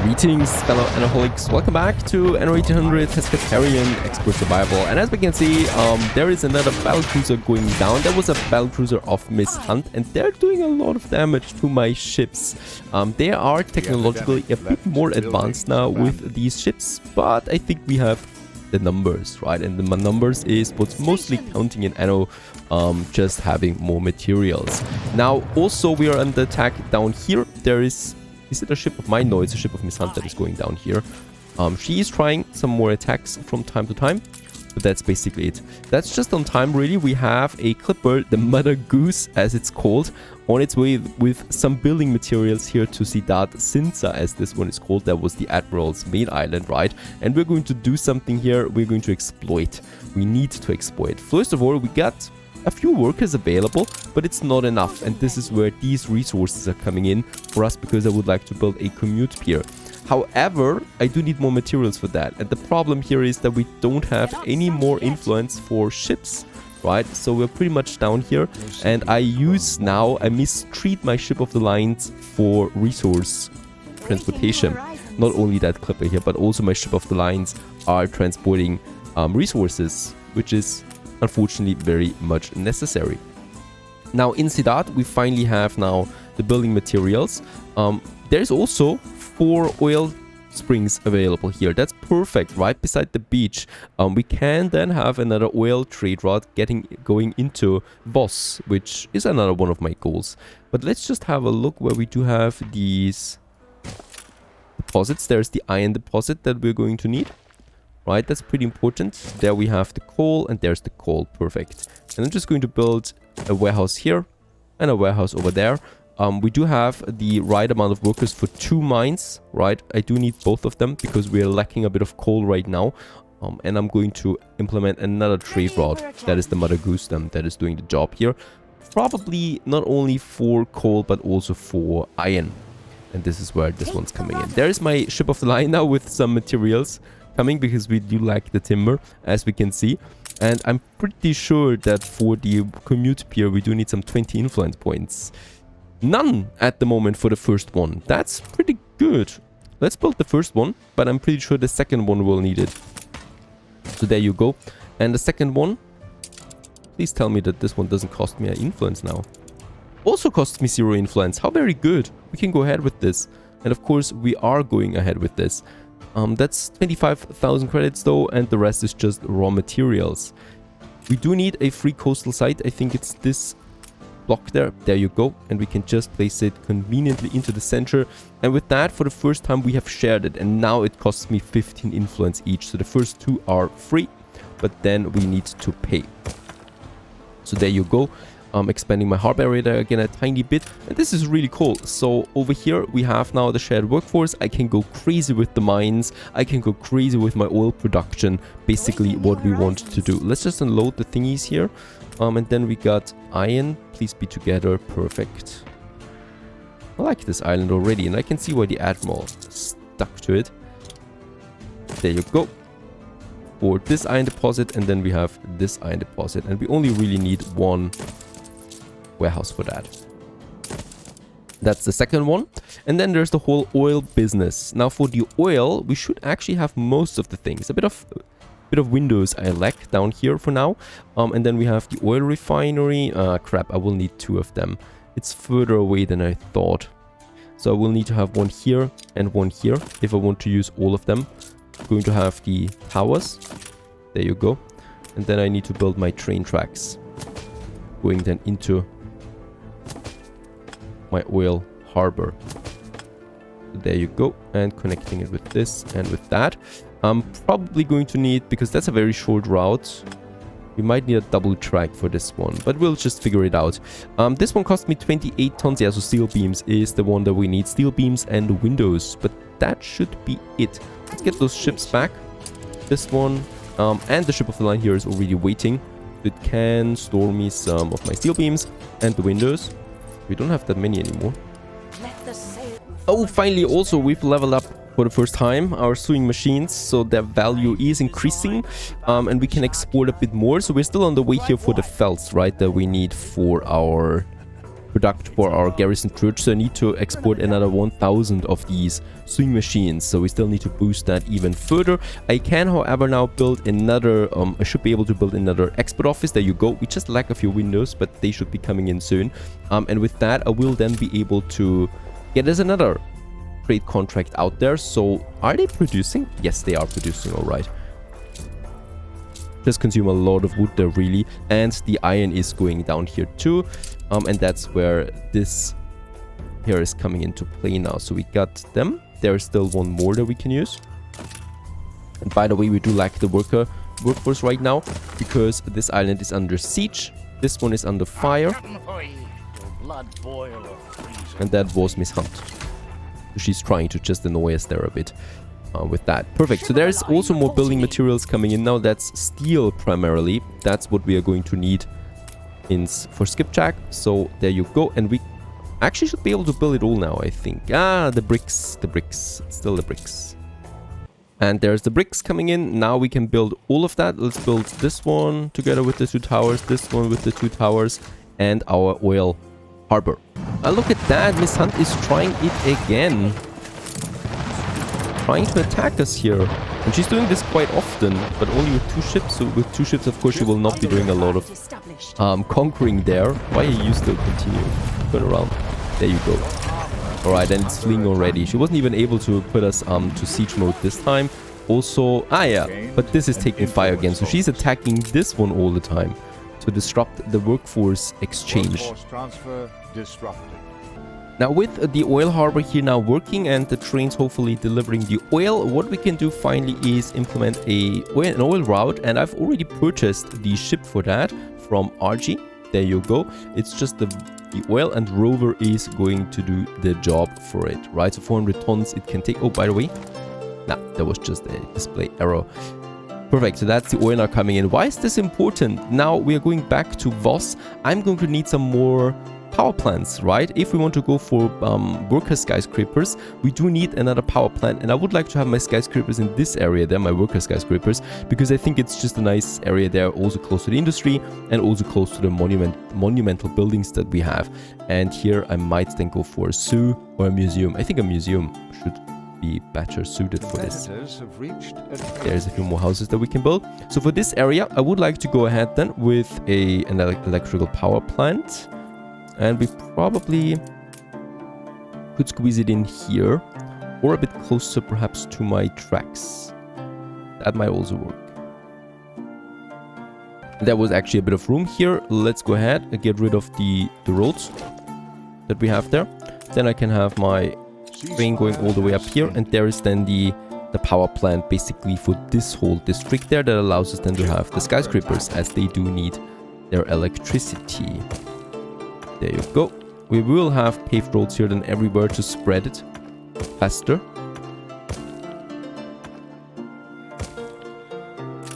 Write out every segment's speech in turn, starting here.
Greetings, fellow Annoholics. Welcome back to Anno 1800 SKYSCRAPERS Expert Survival. And as we can see, there is another battlecruiser going down. There was a battlecruiser of Miss Hunt, and they're doing a lot of damage to my ships. They are technologically a bit more advanced now with these ships, but I think we have the numbers, right? And the numbers is what's mostly counting in Anno, just having more materials. Now, also, we are under attack down here. There is it a ship of mine? No, it's a ship of Miss Hunt that is going down here. She is trying some more attacks from time to time, but that's basically it. That's just on time, really. We have a clipper, the Mother Goose, as it's called, on its way with some building materials here to Ciudad Cinza, as this one is called. That was the Admiral's main island, right? And we're going to do something here. We're going to exploit. We need to exploit. First of all, we got a few workers available, but it's not enough, and this is where these resources are coming in for us, because I would like to build a commute pier. However, I do need more materials for that, and the problem here is that we don't have any more influence for ships, right? So we're pretty much down here, and I mistreat my ship of the lines for resource transportation. Not only that clipper here, but also my ship of the lines are transporting resources, which is unfortunately very much necessary. Now in Ciudad, we finally have now the building materials. There's also 4 oil springs available here. That's perfect, right beside the beach. We can then have another oil trade route going into Voss, which is another one of my goals. But let's just have a look where we do have these deposits. There's the iron deposit that we're going to need. Right, that's pretty important. There we have the coal, and there's the coal. Perfect. And I'm just going to build a warehouse here and a warehouse over there. We do have the right amount of workers for 2 mines, right? I do need both of them because we are lacking a bit of coal right now. And I'm going to implement another trade route. That is the Mother Goose that is doing the job here. Probably not only for coal, but also for iron. And this is where this one's coming in. There is my ship of the line now with some materials coming, because we do lack the timber, as we can see. And I'm pretty sure that for the commute pier we do need some 20 influence points. None at the moment for the first one. That's pretty good. Let's build the first one, but I'm pretty sure the second one will need it. So there you go. And the second one, please tell me that this one doesn't cost me an influence now. Also costs me 0 influence. How very good. We can go ahead with this. And of course we are going ahead with this. That's 25,000 credits though, and the rest is just raw materials. We do need a free coastal site. I think it's this block there. There you go. And we can just place it conveniently into the center. And with that, for the first time, we have shared it. And now it costs me 15 influence each. So the first 2 are free, but then we need to pay. So there you go. Expanding my harbor area again a tiny bit, and this is really cool. So over here we have now the shared workforce. I can go crazy with the mines, I can go crazy with my oil production, basically what we want to do. Let's just unload the thingies here, and then we got iron. Please be together. Perfect. I like this island already, and I can see why the Admiral stuck to it. There you go. For this iron deposit, and then we have this iron deposit, and we only really need 1 warehouse for that. That's the second one. And then there's the whole oil business. Now for the oil, we should actually have most of the things. A bit of windows I lack down here for now. And then we have the oil refinery. Crap, I will need 2 of them. It's further away than I thought. So I will need to have 1 here and 1 here if I want to use all of them. I'm going to have the towers. There you go. And then I need to build my train tracks, going then into my oil harbor. There you go, and connecting it with this and with that. I'm probably going to need, because that's a very short route, we might need a double track for this one, but we'll just figure it out. This one cost me 28 tons. Yeah, so steel beams is the one that we need. Steel beams and windows, but that should be it. Let's get those ships back. This one, and the ship of the line here is already waiting. It can store me some of my steel beams and the windows. We don't have that many anymore. Oh, finally, also we've leveled up for the first time our sewing machines, so their value is increasing, and we can export a bit more. So we're still on the way here for the felts, right, that we need for our product for our garrison church, so I need to export another 1000 of these sewing machines, so we still need to boost that even further. I can, however, now build another, I should be able to build another export office. There you go. We just lack a few windows, but they should be coming in soon. And with that, I will then be able to get us another trade contract out there. So are they producing? Yes, they are producing. All right. Just consume a lot of wood there, really, and the iron is going down here too, and that's where this here is coming into play now. So we got them. There's still one more that we can use, and by the way, we do lack the workforce right now because this island is under siege. This one is under fire, and that was Miss Hunt. She's trying to just annoy us there a bit. With that. Perfect. So there's also more building materials coming in now. That's steel primarily. That's what we are going to need for skipjack. So there you go. And we actually should be able to build it all now, I think. The bricks. Still the bricks. And there's the bricks coming in. Now we can build all of that. Let's build this one together with the 2 towers. This one with the 2 towers. And our oil harbor. Look at that. Miss Hunt is trying it again. Trying to attack us here, and she's doing this quite often, but only with 2 ships. So with 2 ships, of course, she will not be doing a lot of conquering there. Why are you still continue? Turn around. There you go. All right, and it's fleeing already. She wasn't even able to put us to siege mode this time. Also, yeah, but this is taking fire again. So she's attacking this one all the time to disrupt the workforce exchange. Transfer disrupted. Now with the oil harbor here now working and the trains hopefully delivering the oil, what we can do finally is implement an oil route, and I've already purchased the ship for that from RG. There you go. It's just the oil, and Rover is going to do the job for it, right? So 400 tons it can take. Oh, by the way, nah, that was just a display error. Perfect, so that's the oil now coming in. Why is this important? Now we are going back to Voss. I'm going to need some more power plants, right? If we want to go for worker skyscrapers, we do need another power plant, and I would like to have my skyscrapers in this area there, my worker skyscrapers, because I think it's just a nice area there, also close to the industry and also close to the monumental buildings that we have. And here I might then go for a zoo or a museum. I think a museum should be better suited for this. There's a few more houses that we can build. So for this area, I would like to go ahead then with an electrical power plant. And we probably could squeeze it in here, or a bit closer perhaps to my tracks. That might also work. There was actually a bit of room here. Let's go ahead and get rid of the roads that we have there. Then I can have my train going all the way up here, and there is then the power plant basically for this whole district there that allows us then to have the skyscrapers, as they do need their electricity. There you go. We will have paved roads here then everywhere to spread it faster.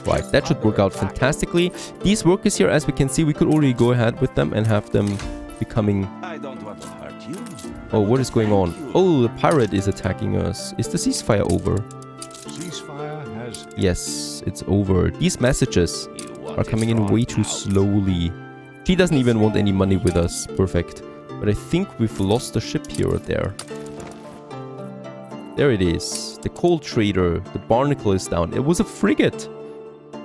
Right, that should work out fantastically. These workers here, as we can see, we could already go ahead with them and have them becoming... Oh, what is going on? Oh, the pirate is attacking us. Is the ceasefire over? Ceasefire has... Yes, it's over. These messages are coming in way too slowly. She doesn't even want any money with us. Perfect. But I think we've lost a ship here or there. There it is. The coal trader. The barnacle is down. It was a frigate.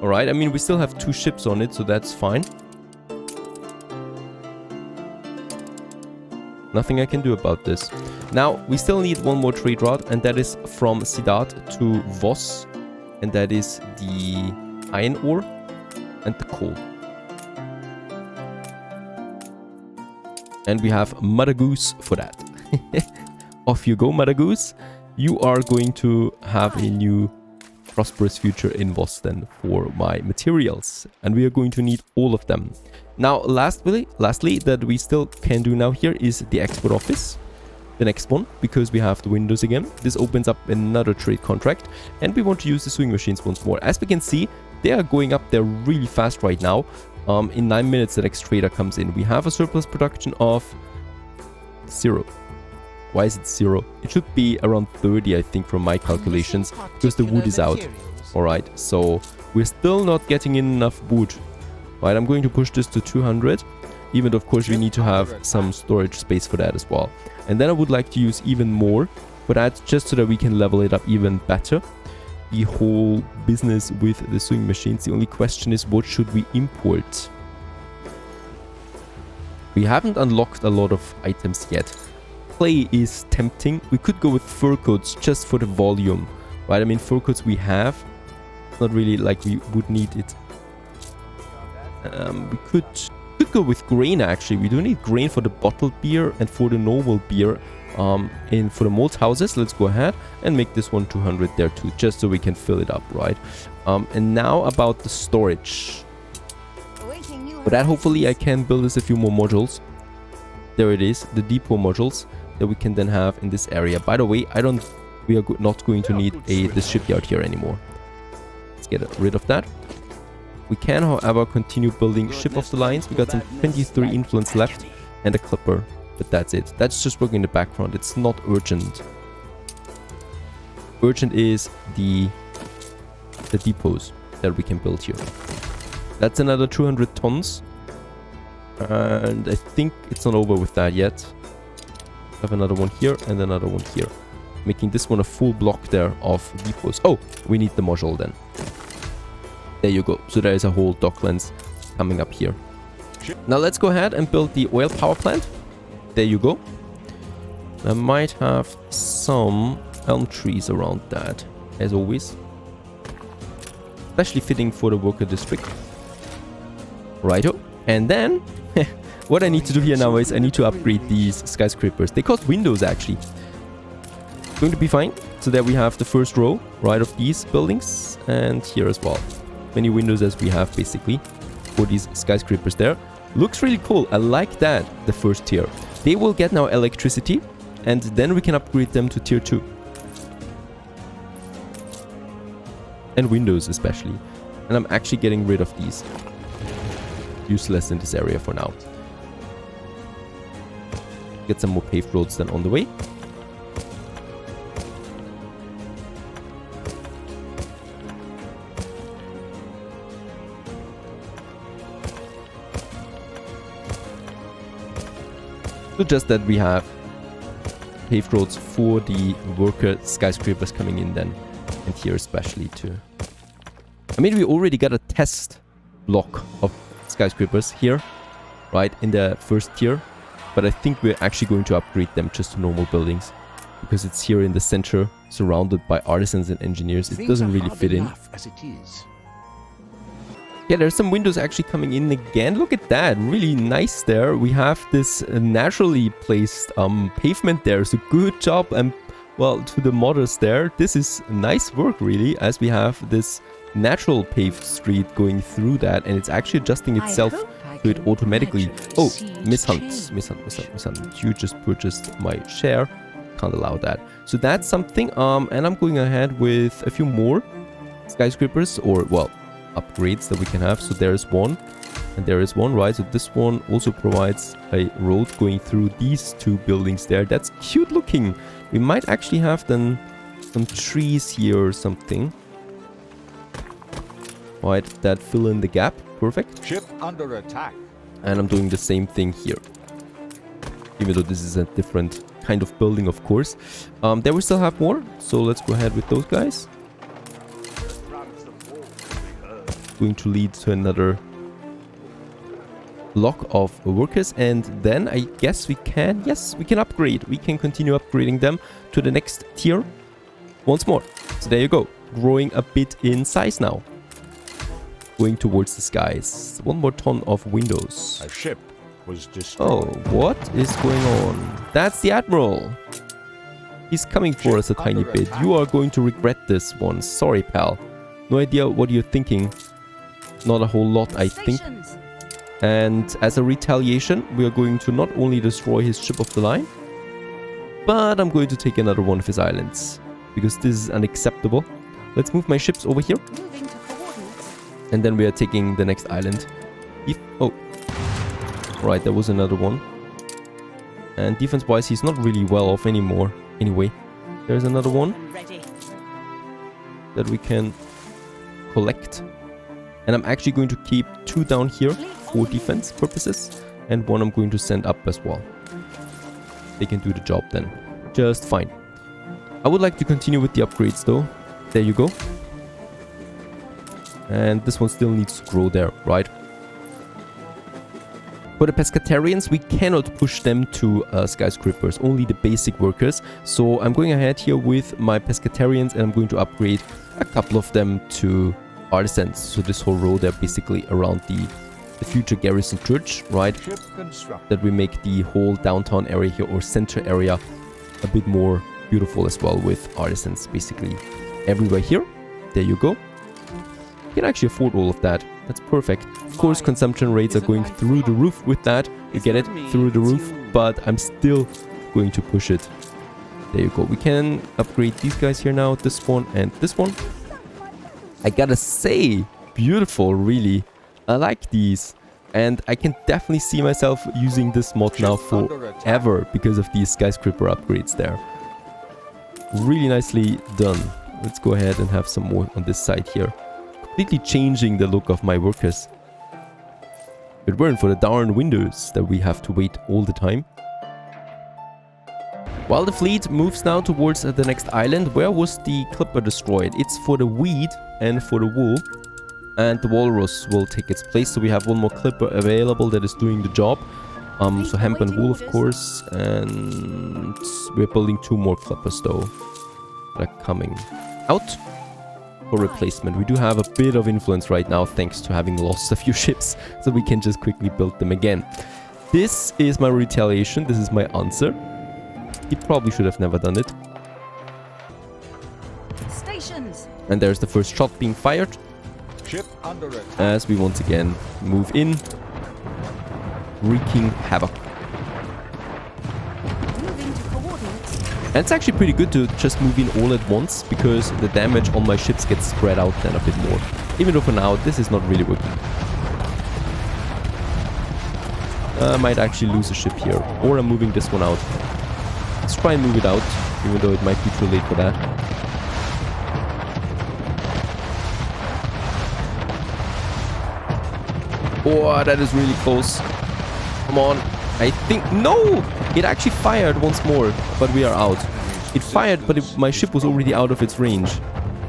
Alright, I mean, we still have 2 ships on it, so that's fine. Nothing I can do about this. Now, we still need one more trade route, and that is from Sidat to Voss. And that is the iron ore and the coal. And we have Mother Goose for that. Off you go, Mother Goose. You are going to have a new prosperous future in Voss then for my materials. And we are going to need all of them. Now, lastly, that we still can do now here is the export office. The next one, because we have the windows again. This opens up another trade contract. And we want to use the sewing machines once more. As we can see, they are going up there really fast right now. In 9 minutes, the next trader comes in. We have a surplus production of 0. Why is it 0? It should be around 30, I think, from my calculations, because the wood is out. Alright, so we're still not getting in enough wood. Right, I'm going to push this to 200. Even though, of course, we need to have some storage space for that as well. And then I would like to use even more for that, just so that we can level it up even better. The whole business with the sewing machines. The only question is, what should we import? We haven't unlocked a lot of items yet. Clay is tempting. We could go with fur coats just for the volume, right? I mean, fur coats we have. Not really like we would need it. We could go with grain, actually. We do need grain for the bottled beer and for the normal beer. And for the malt houses, let's go ahead and make this one 200 there too, just so we can fill it up, right? And now about the storage. For that, hopefully I can build us a few more modules. There it is, the depot modules that we can then have in this area. By the way, we are not going to need this shipyard here anymore. Let's get rid of that. We can, however, continue building ship of the lines. We got some 23 influence left and a clipper, but that's it. That's just working in the background. It's not urgent. Urgent is the depots that we can build here. That's another 200 tons. And I think it's not over with that yet. I have another one here and another one here. Making this one a full block there of depots. Oh, we need the module then. There you go. So there is a whole docklands coming up here. Now let's go ahead and build the oil power plant. There you go. I might have some elm trees around that, as always. Especially fitting for the worker district. Righto. And then, what I need to do here now is I need to upgrade these skyscrapers. They cost windows, actually. Going to be fine. So there we have the first row, right, of these buildings. And here as well. Many windows as we have, basically, for these skyscrapers there. Looks really cool. I like that, the first tier. They will get now electricity. And then we can upgrade them to tier 2. And windows, especially. And I'm actually getting rid of these. Useless in this area for now. Get some more paved roads then on the way. So just that we have paved roads for the worker skyscrapers coming in then. And here especially too. I mean, we already got a test block of skyscrapers here, right, in the first tier, but I think we're actually going to upgrade them just to normal buildings because it's here in the center, surrounded by artisans and engineers. It doesn't really fit in. Yeah, there's some windows actually coming in again. Look at that, really nice there. We have this naturally placed pavement there, so good job. And well, to the modders there, this is nice work really, as we have this natural paved street going through that, and it's actually adjusting itself to it automatically. Oh, Miss Hunt. You just purchased my share. Can't allow that. So that's something. And I'm going ahead with a few more skyscrapers, or well, upgrades that we can have. So there's one, and there is one, right? So this one also provides a road going through these two buildings there. That's cute looking. We might actually have then some trees here or something. Right, that fill in the gap. Perfect. Ship under attack. And I'm doing the same thing here. Even though this is a different kind of building, of course. There we still have more. So let's go ahead with those guys. Going to lead to another block of workers. And then I guess we can, yes, we can upgrade. We can continue upgrading them to the next tier once more. So there you go. Growing a bit in size now. Going towards the skies. 1 more ton of windows. A ship was destroyed. Oh, what is going on? That's the Admiral. He's coming for us a tiny bit. You are going to regret this one. Sorry, pal. No idea what you're thinking. Not a whole lot, I think. And as a retaliation, we are going to not only destroy his ship of the line, but I'm going to take another one of his islands. Because this is unacceptable. Let's move my ships over here. And then we are taking the next island. Oh. Right, there was another one. And defense-wise, he's not really well off anymore. Anyway, there's another one. That we can collect. And I'm actually going to keep 2 down here for defense purposes. and one I'm going to send up as well. They can do the job then. Just fine. I would like to continue with the upgrades though. There you go. And this one still needs to grow there, right? For the pescatarians, we cannot push them to skyscrapers, only the basic workers. So I'm going ahead here with my pescatarians and I'm going to upgrade a couple of them to artisans. So this whole row there basically around the future garrison church, right? That we make the whole downtown area here or center area a bit more beautiful as well with artisans basically everywhere here. There you go. You can actually afford all of that. That's perfect. Of course, consumption rates are going through the roof with that. You get it? Through the roof. But I'm still going to push it. There you go. We can upgrade these guys here now. This one and this one. I gotta say, beautiful, really. I like these. And I can definitely see myself using this mod now forever because of these skyscraper upgrades there. Really nicely done. Let's go ahead and have some more on this side here. Completely changing the look of my workers. If it weren't for the darn windows that we have to wait all the time. While the fleet moves now towards the next island, where was the clipper destroyed? It's for the wheat and for the wool. And the walrus will take its place. So we have one more clipper available that is doing the job. So hemp and wool, of course. And we're building 2 more clippers though. That are coming out. For replacement. We do have a bit of influence right now thanks to having lost a few ships, so we can just quickly build them again. This is my retaliation. This is my answer. He probably should have never done it. Stations. And there's the first shot being fired. Ship under attack. As we once again move in, wreaking havoc. And it's actually pretty good to just move in all at once, because the damage on my ships gets spread out then a bit more. Even though for now, this is not really working. I might actually lose a ship here, or I'm moving this one out. Let's try and move it out, even though it might be too late for that. Oh, that is really close. Come on. I think... No! It actually fired once more, but we are out. It fired, but my ship was already out of its range.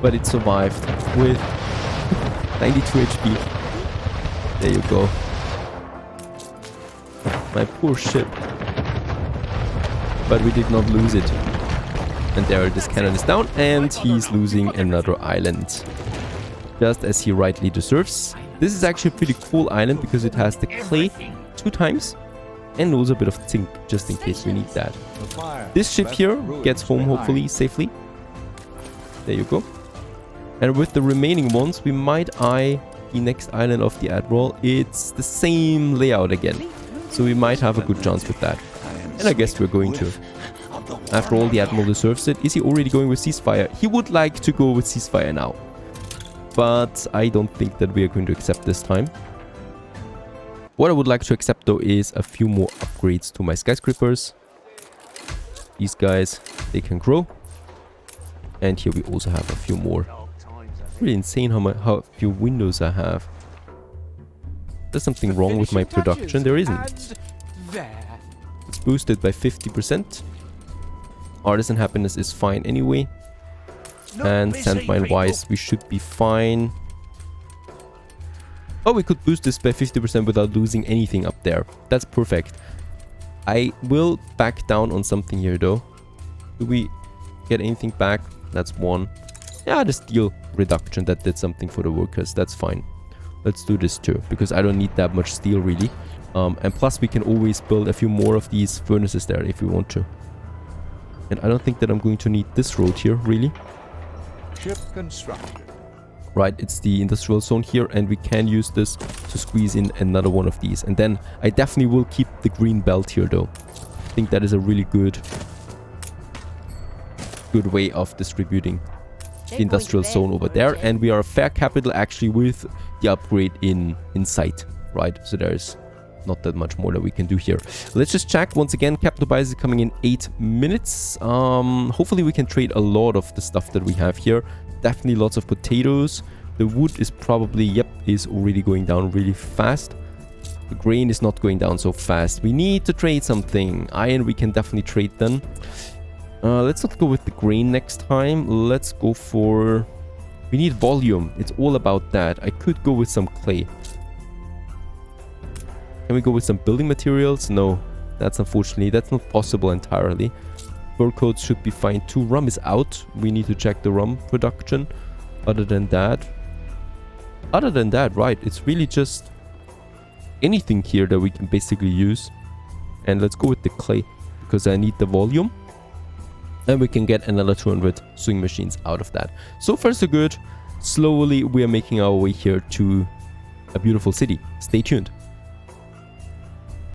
But it survived with 92 HP. There you go. My poor ship. But we did not lose it. And there, this cannon is down, and he's losing another island. Just as he rightly deserves. This is actually a pretty cool island, because it has the clay 2 times. And also a bit of zinc, just in case we need that. This ship here gets home, hopefully, safely. There you go. And with the remaining ones, we might eye the next island of the Admiral. It's the same layout again. So we might have a good chance with that. And I guess we're going to. After all, the Admiral deserves it. Is he already going with ceasefire? He would like to go with ceasefire now. But I don't think that we are going to accept this time. What I would like to accept though is a few more upgrades to my skyscrapers. These guys, they can grow. And here we also have a few more. Really insane how few windows I have. There's something wrong with my production. There isn't. It's boosted by 50%. Artisan happiness is fine anyway. And sandmine wise, we should be fine. Oh, we could boost this by 50% without losing anything up there. That's perfect. I will back down on something here though. Do we get anything back? That's 1. Yeah, the steel reduction, that did something for the workers. That's fine. Let's do this too, because I don't need that much steel really. And plus we can always build a few more of these furnaces there if we want to. And I don't think that I'm going to need this road here really. Ship constructed. Right, it's the industrial zone here, and we can use this to squeeze in another one of these. And then I definitely will keep the green belt here though. I think that is a really good way of distributing the industrial zone over there. And we are a fair capital actually with the upgrade in sight, right? So there's not that much more that we can do here. Let's just check once again. Capital buys is coming in 8 minutes. Hopefully we can trade a lot of the stuff that we have here. Definitely lots of potatoes. The wood is probably, yep, is already going down really fast. The grain is not going down so fast. We need to trade something. Iron we can definitely trade then. Let's not go with the grain next time. Let's go for... We need volume. It's all about that. I could go with some clay. Can we go with some building materials? No. That's unfortunately, that's not possible entirely. Fur coats should be fine too. Rum is out. We need to check the rum production. Other than that, right, it's really just anything here that we can basically use. And let's go with the clay because I need the volume. And we can get another 200 swing machines out of that. So far so good. Slowly we are making our way here to a beautiful city. Stay tuned.